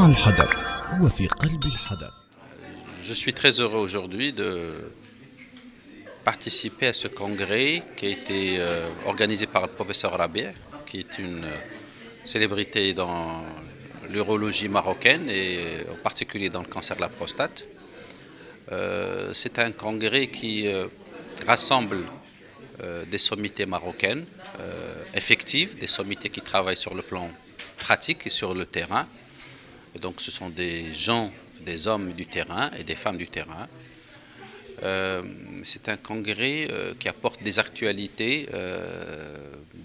مع الحدث هو في قلب الحدث. Je suis très heureux aujourd'hui de participer à ce congrès qui a été organisé par le professeur Rabi', qui est une célébrité dans l'urologie marocaine et en particulier dans le cancer de la prostate. C'est un congrès qui rassemble des sommités marocaines effectives, des sommités qui travaillent sur le plan pratique et sur le terrain. Et donc ce sont des gens, des hommes du terrain et des femmes du terrain. C'est un congrès qui apporte des actualités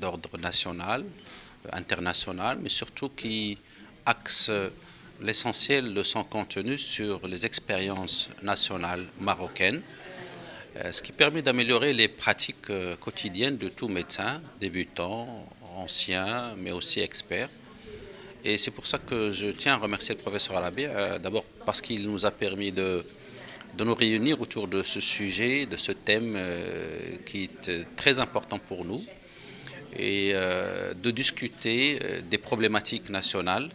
d'ordre national, international, mais surtout qui axe l'essentiel de son contenu sur les expériences nationales marocaines, ce qui permet d'améliorer les pratiques quotidiennes de tout médecin, débutants, anciens, mais aussi experts. Et c'est pour ça que je tiens à remercier le professeur Rabi', d'abord parce qu'il nous a permis de nous réunir autour de ce sujet, de ce thème qui est très important pour nous, et de discuter des problématiques nationales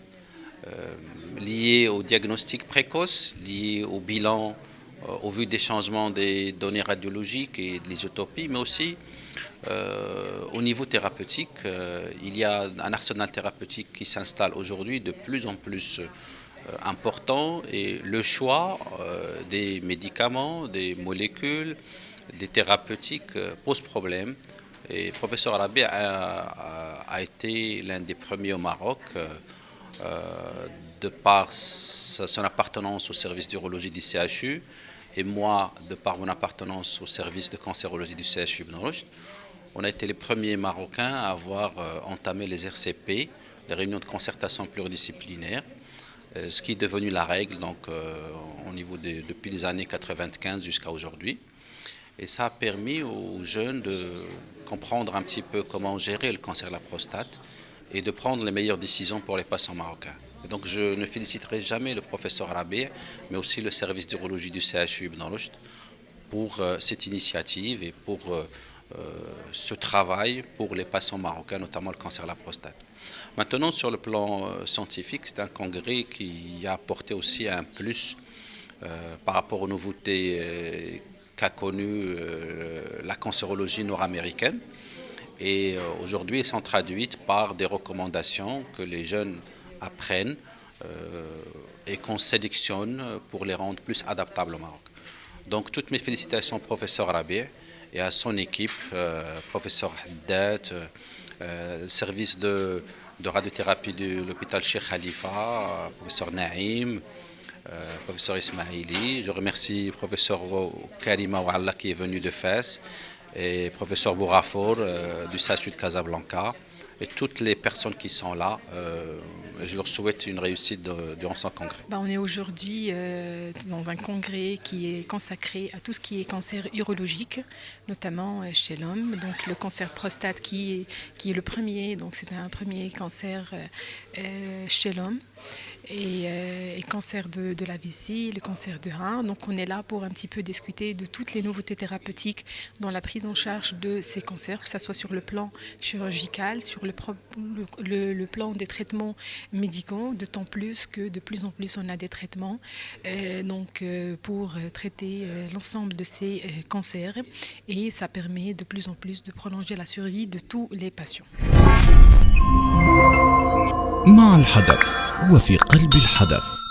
liées au diagnostic précoce, liées au bilan au vu des changements des données radiologiques et de l'isotopie, mais aussi au niveau thérapeutique. Il y a un arsenal thérapeutique qui s'installe aujourd'hui de plus en plus important, et le choix des médicaments, des molécules, des thérapeutiques pose problème. Et le professeur Rabi' a été l'un des premiers au Maroc, de par son appartenance au service d'urologie du CHU, et moi, de par mon appartenance au service de cancérologie du CHU Ibn Rushd. On a été les premiers Marocains à avoir entamé les RCP, les réunions de concertation pluridisciplinaire, ce qui est devenu la règle donc, au niveau depuis les années 95 jusqu'à aujourd'hui. Et ça a permis aux jeunes de comprendre un petit peu comment gérer le cancer de la prostate et de prendre les meilleures décisions pour les patients marocains. Et donc je ne féliciterai jamais le professeur Rabi', mais aussi le service d'urologie du CHU Ibn Rushd pour cette initiative et pour ce travail pour les patients marocains, notamment le cancer de la prostate. Maintenant, sur le plan scientifique, c'est un congrès qui a apporté aussi un plus par rapport aux nouveautés qu'a connues la cancérologie nord-américaine. Et aujourd'hui, elles sont traduites par des recommandations que les jeunes apprennent et qu'on sélectionne pour les rendre plus adaptables au Maroc. Donc, toutes mes félicitations au professeur Rabi' et à son équipe, professeur Haddad, service de radiothérapie de l'hôpital Cheikh Khalifa, professeur Naïm, professeur Ismaili. Je remercie professeur Karima Oualla qui est venu de Fès, et professeur Bourafour du CHU de Casablanca, et toutes les personnes qui sont là. Je leur souhaite une réussite durant ce congrès. On est aujourd'hui dans un congrès qui est consacré à tout ce qui est cancer urologique, notamment chez l'homme. Donc le cancer prostate qui est le premier, donc c'est un premier cancer chez l'homme. Et cancer de la vessie, le cancer de rein. Donc on est là pour un petit peu discuter de toutes les nouveautés thérapeutiques dans la prise en charge de ces cancers, que ce soit sur le plan chirurgical, sur le plan des traitements médicaux, d'autant plus que de plus en plus on a des traitements pour traiter l'ensemble de ces cancers, et ça permet de plus en plus de prolonger la survie de tous les patients. مع الحدث هو في قلب الحدث.